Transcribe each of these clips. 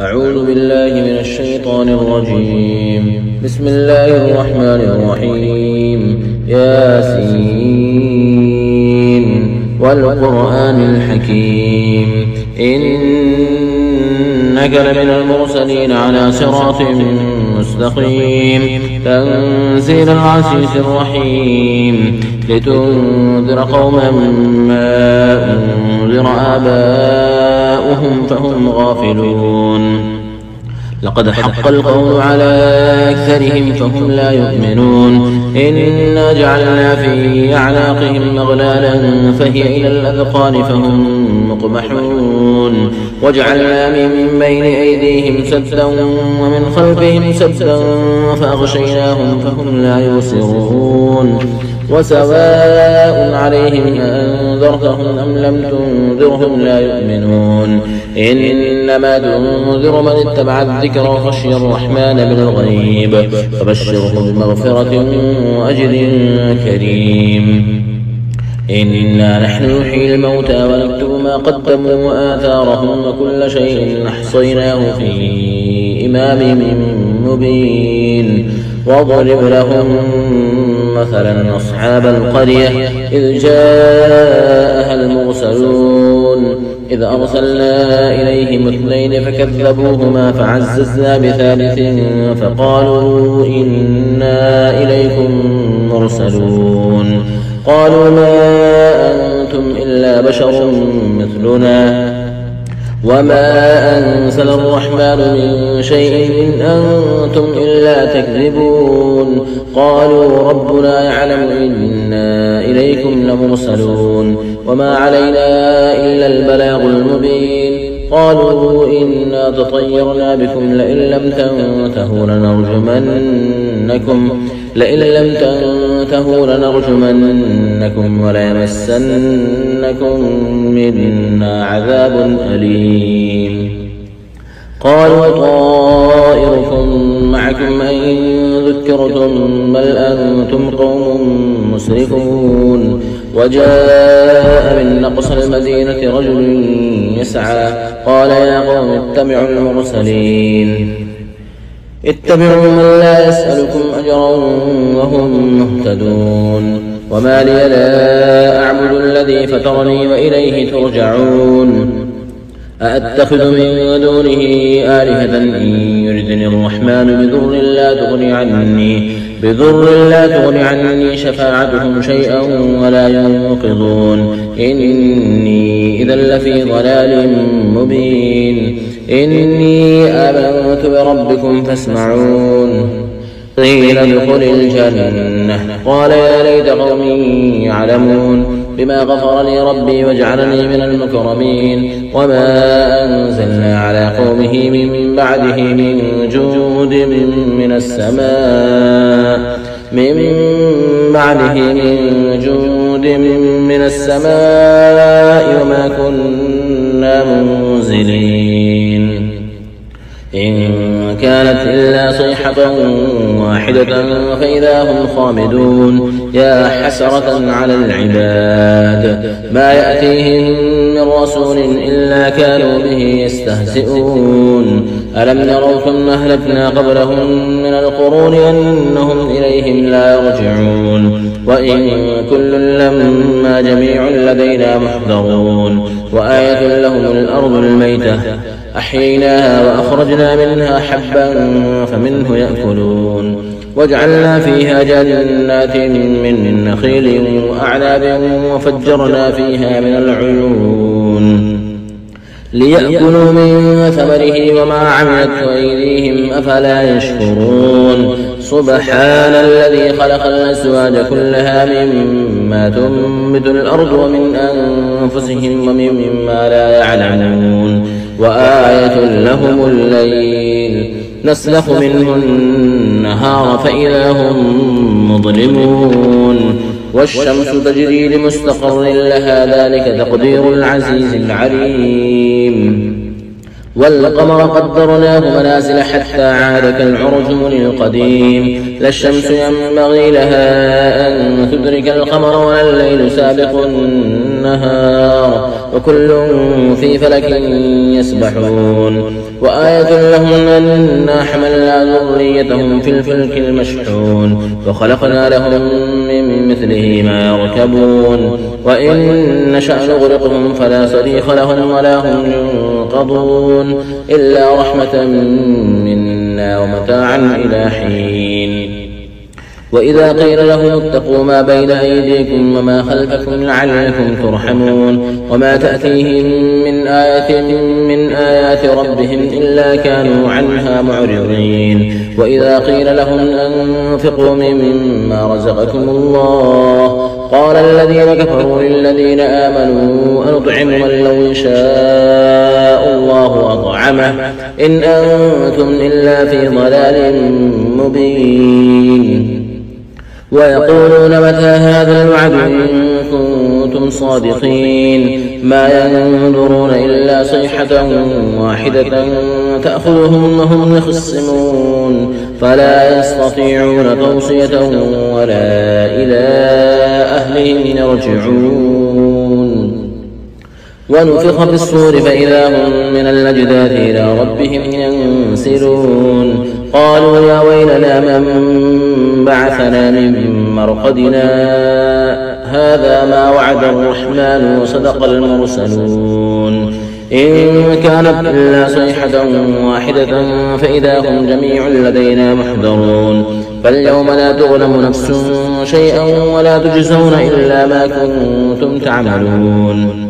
أعوذ بالله من الشيطان الرجيم. بسم الله الرحمن الرحيم. ياسين والقرآن الحكيم إنك لمن المرسلين على صراط مستقيم تنزيل العزيز الرحيم لتنذر قوما ما أنذر آباؤهم فهم غافلون. لقد حق القول على أكثرهم فهم لا يؤمنون. إنا جعلنا في أعناقهم أغلالا فهي إلى الأذقان فهم مقمحون. وجعلنا من بين أيديهم سدا ومن خلفهم سدا فأغشيناهم فهم لا يبصرون. وسواء عليهم أنذرتهم أم لم تنذرهم لا يؤمنون. إنما تنذر من اتبع الذكر وخشي الرحمن بالغيب فبشره بمغفرة وأجر كريم. إنا نحن نحيي الموتى ونكتب ما قدموا وآثارهم وكل شيء أحصيناه في إمام مبين. واضرب لهم مثلا أصحاب القرية إذ جاءها المرسلون إذ أرسلنا إليهم اثنين فكذبوهما فعززنا بثالث فقالوا إنا إليكم مرسلون. قالوا ما أنتم إلا بشر مثلنا وما أنزل الرحمن من شيء إن أنتم إلا تكذبون. قالوا ربنا يعلم إنا إليكم لمرسلون وما علينا إلا البلاغ المبين. قالوا إنا تطيرنا بكم لئن لم تنتهوا لنرجمنكم وليمسنكم منا عذاب أليم. قالوا طائركم معكم أئن ذكرتم بل أنتم قوم مسرفون. وجاء من أقصى المدينة رجل يسعى قال يا قوم اتبعوا المرسلين اتبعوا من لا يسألكم أجرا وهم مهتدون. وما لي لا أعبد الذي فطرني وإليه ترجعون. أأتخذ من دونه آلهة إن يردني الرحمن بضر لا تغني عني شفاعتهم شيئا ولا ينقذون. إني إذا لفي ضلال مبين. إني آمنت بربكم فاسمعون. قيل ادخل الجنة قال يا ليت قومي يعلمون بما غفر لي ربي وجعلني من المكرمين. وما أنزلنا على قومه من بعده من جود من السماء وما كنا منزلين. إن كانت إلا صيحة واحدة فإذا هم خامدون. يا حسرة على العباد ما يأتيهم من رسول إلا كانوا به يستهزئون. ألم يروا كم أهلكنا قبلهم من القرون أنهم إليهم لا يرجعون. وإن كل لما جميع لدينا محضرون. وآية لهم الأرض الميتة أحييناها وأخرجنا منها حبا فمنه يأكلون. وجعلنا فيها جنات من نخيل وأعناب وفجرنا فيها من العيون ليأكلوا من ثمره وما عملت أيديهم أفلا يشكرون. سبحان الذي خلق الأزواج كلها مما تنبت الأرض ومن أنفسهم ومما لا يعلمون. وآية لهم الليل نسلخ منه النهار فإذا هم مظلمون. والشمس تجري لمستقر لها ذلك تقدير العزيز العليم. والقمر قدرناه منازل حتى عاد كالعرجون القديم لا الشمس ينبغي لها أن تدرك القمر ولا الليل سابق النهار وكل في فلك يسبحون وآية لهم أنا حملنا ذريتهم في الفلك المشحون وخلقنا لهم من مثله ما يركبون وإن نشأ نغرقهم فلا صريخ لهم ولا هم ينقضون إلا رحمة منا ومتاعا إلى حين وإذا قيل لهم اتقوا ما بين أيديكم وما خلفكم لعلكم ترحمون وما تأتيهم من آية من آيات ربهم إلا كانوا عنها معرضين وإذا قيل لهم أنفقوا مما رزقكم الله قال الذين كفروا للذين آمنوا أنطعم من لو يشاء الله أطعمه إن أنتم إلا في ضلال مبين ويقولون متى هذا الوعد إن كنتم صادقين ما ينظرون إلا صيحة واحدة تأخذهم وهم يخصمون فلا يستطيعون توصية ولا إلى أهلهم يرجعون ونفخ في الصور فإذا هم من الأجداث إلى ربهم ينسلون قالوا يا ويلنا من بعثنا من مرقدنا هذا ما وعد الرحمن وصدق المرسلون إن كانت إلا صيحة واحدة فإذا هم جميع لدينا محضرون فاليوم لا تظلم نفس شيئا ولا تجزون إلا ما كنتم تعملون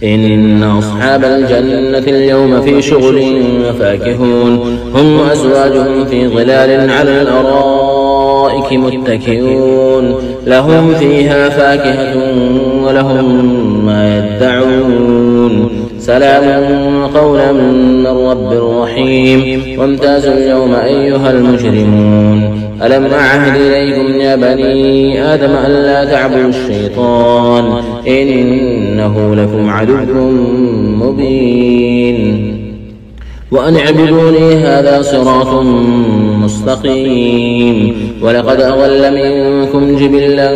إن أصحاب الجنة اليوم في شغل فاكهون هم وأزواجهم في ظلال على الأرائك متكئون لهم فيها فاكهة ولهم ما يدعون سلام قولا من رب رحيم وامتازوا اليوم أيها المجرمون ألم أعهد إليكم يا بني آدم ألا تعبدوا الشيطان إنه لكم عدو مبين وأن اعبدوني هذا صراط مستقيم ولقد أضل منكم جبلا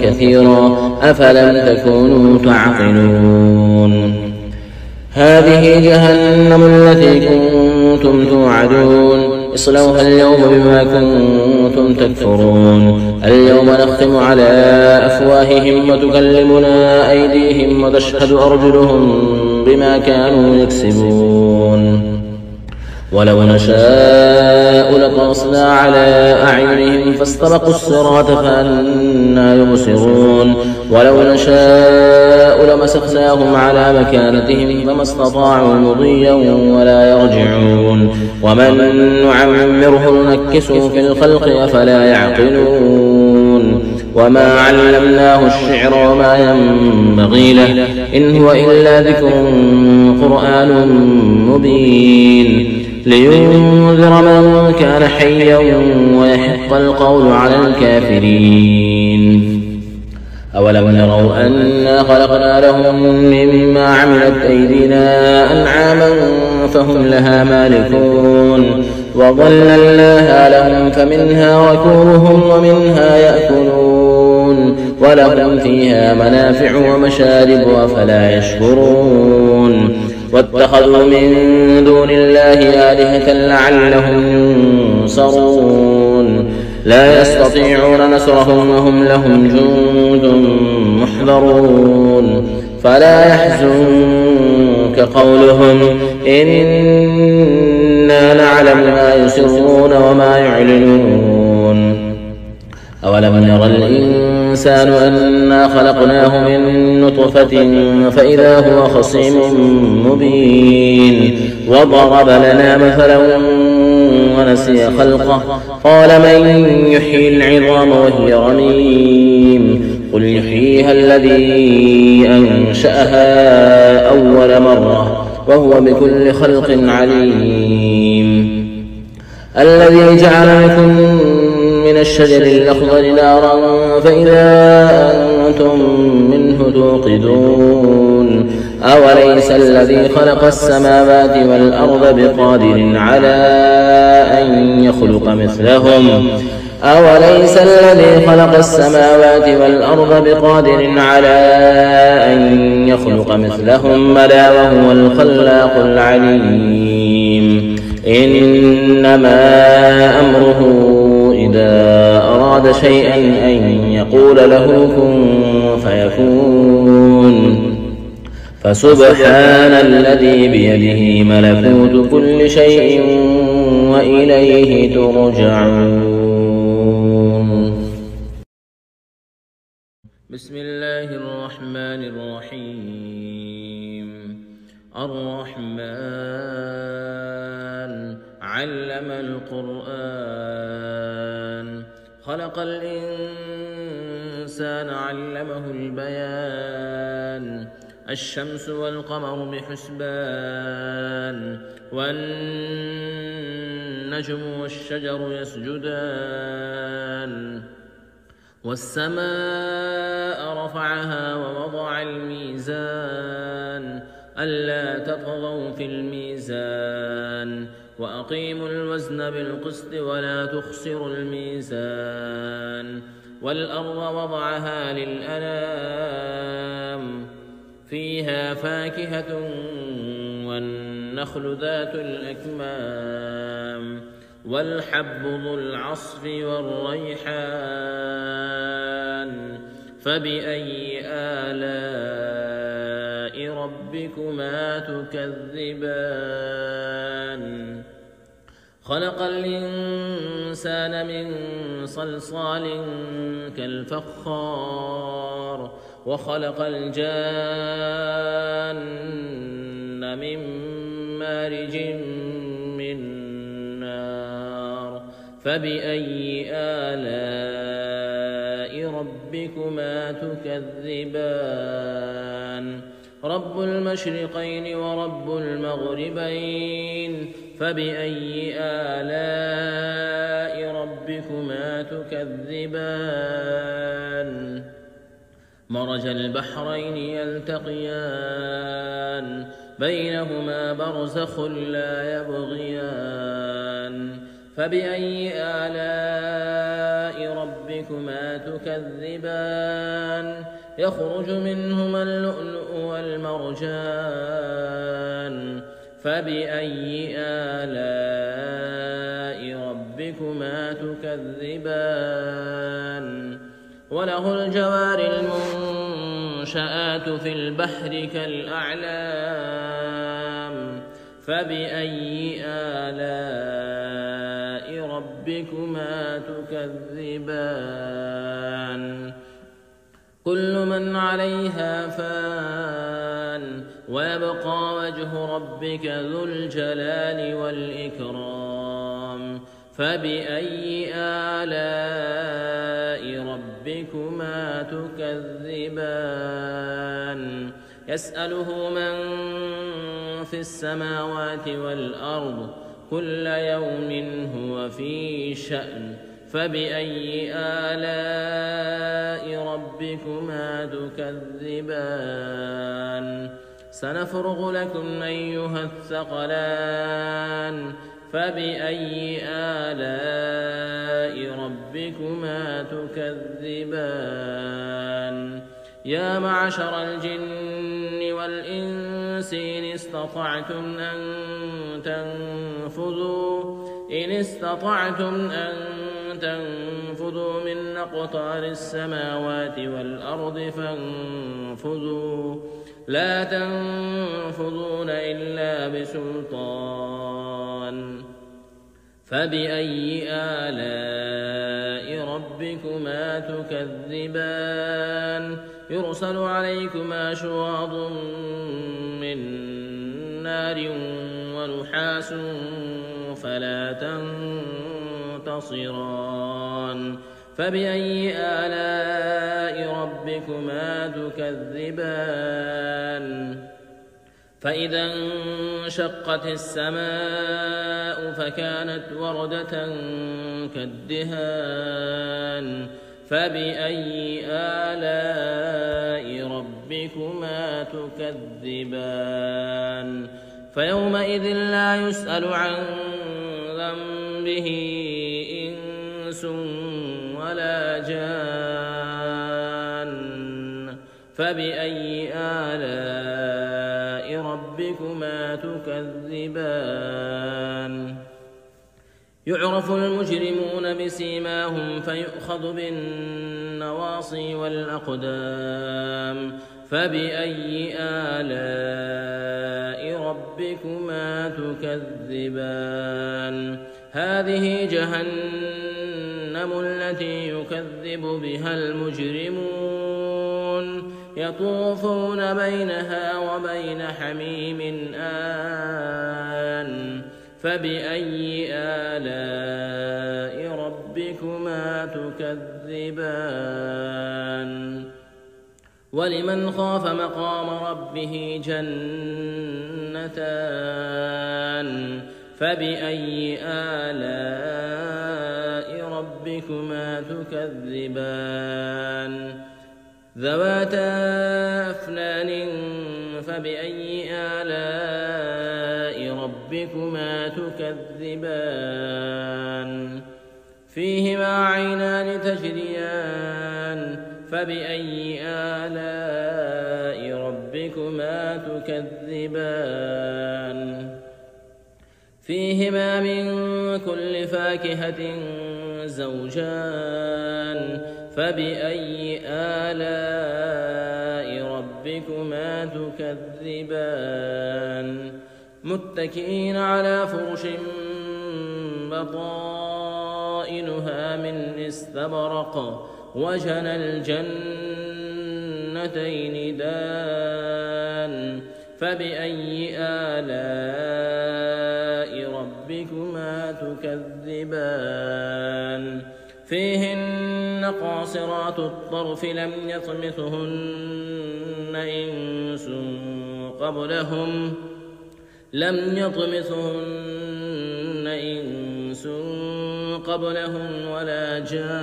كثيرا أفلم تكونوا تعقلون هذه جهنم التي كنتم توعدون اصلوها اليوم بما كنتم تكفرون اليوم نختم على أفواههم وتكلمنا أيديهم وتشهد أرجلهم بما كانوا يكسبون ولو نشاء لطمسنا على أعينهم فاستبقوا الصراط فأنى يبصرون ولو نشاء لمسخناهم على مكانتهم فما استطاعوا مضيا ولا يرجعون ومن نعمره ننكسه في الخلق أفلا يعقلون وما علمناه الشعر وما ينبغي له إن هو إلا ذكر قرآن مبين لينذر من كان حيا ويحق القول على الكافرين أولم يروا أنا خلقنا لهم مما عملت أيدينا أنعاما فهم لها مالكون وظللناها لهم فمنها ركوبهم ومنها يأكلون ولهم فيها منافع ومشارب أفلا يشكرون واتخذوا من دون الله آلهة لعلهم ينصرون لا يستطيعون نصرهم وهم لهم جند محضرون فلا يحزنك قولهم إنا نعلم ما يسرون وما يعلنون أولم ير الإنسان أنا خلقناه من نطفة فإذا هو خصيم مبين وضرب لنا مثلا ونسي خلقه قال من يحيي العظام وهي رميم قل يحييها الذي أنشأها أول مرة وهو بكل خلق عليم الذي جعل لكم من الشجر الأخضر نارا فإذا أنتم منه توقدون أوليس الذي خلق السماوات والأرض بقادر على أن يخلق مثلهم أوليس الذي خلق السماوات والأرض بقادر على أن يخلق مثلهم بلى وهو الخلاق العليم إنما أمره إذا أراد شيئا أن يقول له كن فيكون فسبحان الذي بيده ملكوت كل شيء وإليه ترجعون. بسم الله الرحمن الرحيم. الرحمن علم القرآن خلق الإنسان علمه البيان الشمس والقمر بحسبان والنجم والشجر يسجدان والسماء رفعها ووضع الميزان ألا تطغوا في الميزان وأقيموا الوزن بالقسط ولا تخسروا الميزان والأرض وضعها للأنام فيها فاكهة والنخل ذات الأكمام والحب ذو العصف والريحان فبأي آلاء ربكما تكذبان خلق الإنسان من صلصال كالفخار وخلق الجان من مارج من نار فبأي آلاء ربكما تكذبان رب المشرقين ورب المغربين فبأي آلاء ربكما تكذبان مرج البحرين يلتقيان بينهما برزخ لا يبغيان فبأي آلاء ربكما تكذبان يخرج منهما اللؤلؤ والمرجان فبأي آلاء ربكما تكذبان وله الجوار المنشآت في البحر كالأعلام فبأي آلاء ربكما تكذبان كل من عليها فان ويبقى وجه ربك ذو الجلال والإكرام فبأي آلاء ربكما تكذبان يسأله من في السماوات والأرض كل يوم هو في شأن فبأي آلاء ربكما تكذبان سنفرغ لكم أيها الثقلان فبأي آلاء ربكما تكذبان يا معشر الجن والإنس إن استطعتم أن تنفذوا من أقطار السماوات والأرض فانفذوا لا تنفذون إلا بسلطان فبأي آلاء ربكما تكذبان يرسل عليكما شواظ من نار ونحاس فلا تنتصران فبأي آلاء ربكما تكذبان فإذا انشقت السماء فكانت وردة كالدهان فبأي آلاء ربكما تكذبان فيومئذ لا يسأل عن ذنبه إنس ولا جان فبأي آلاء ربكما تكذبان يعرف المجرمون بسيماهم فيؤخذ بالنواصي والأقدام فبأي آلاء ربكما تكذبان هذه جهنم التي يكذب بها المجرمون يطوفون بينها وبين حميم آن فبأي آلاء ربكما تكذبان ولمن خاف مقام ربه جنتان فبأي آلاء ربكما تكذبان ذواتا أفنان فبأي آلاء ربكما تكذبان فيهما عينان تجريان فبأي آلاء ربكما تكذبان فيهما من كل فاكهة زوجان فبأي آلاء ربكما تكذبان متكئين على فرش بطائنها من استبرق وجنى الجنتين دان فبأي آلاء ربكما تكذبان فيهن قاصرات الطرف لم يطمثهن إنس قبلهم ولا جان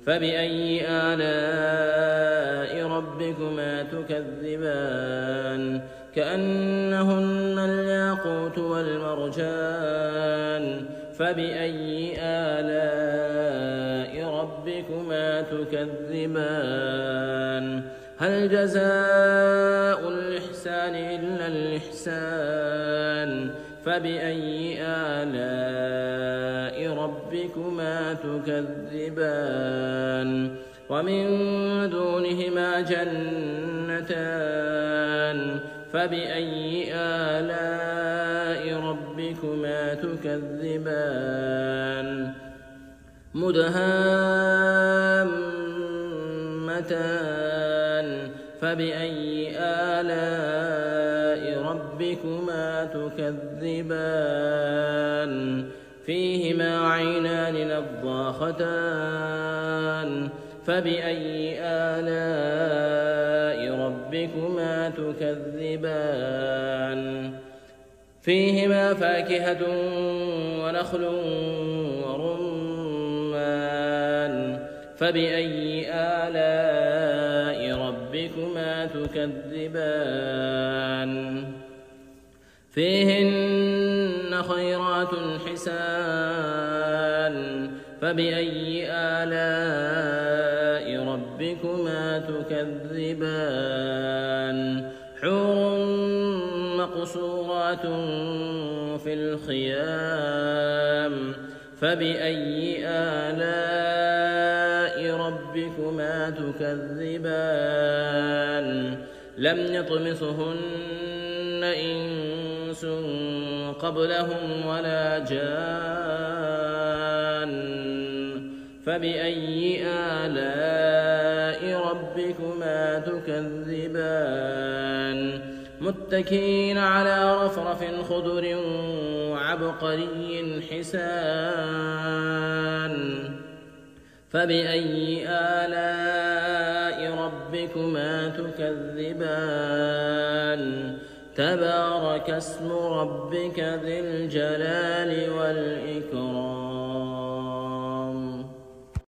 فبأي آلاء ربكما تكذبان كأنهن الياقوت والمرجان فبأي آلاء ربكما تكذبان هل جزاء الإحسان إلا الإحسان فبأي آلاء ربكما تكذبان ومن دونهما جنتان فبأي آلاء ربكما تكذبان مدهامتان فبأي آلاء ربكما تكذبان فيهما عينان نضاختان فبأي آلاء ربكما تكذبان فيهما فاكهة ونخل ورمان فبأي آلاء ربكما تكذبان فيهن خيرات حسان فبأي آلاء ربكما تكذبان حور مقصورات في الخيام فبأي آلاء ربكما تكذبان لم يطمثهن إنس قبلهم ولا جان فبأي آلاء ربكما تكذبان متكئين على رفرف خضر وعبقري حسان فبأي آلاء ربكما تكذبان تبارك اسم ربك ذي الجلال والإكرام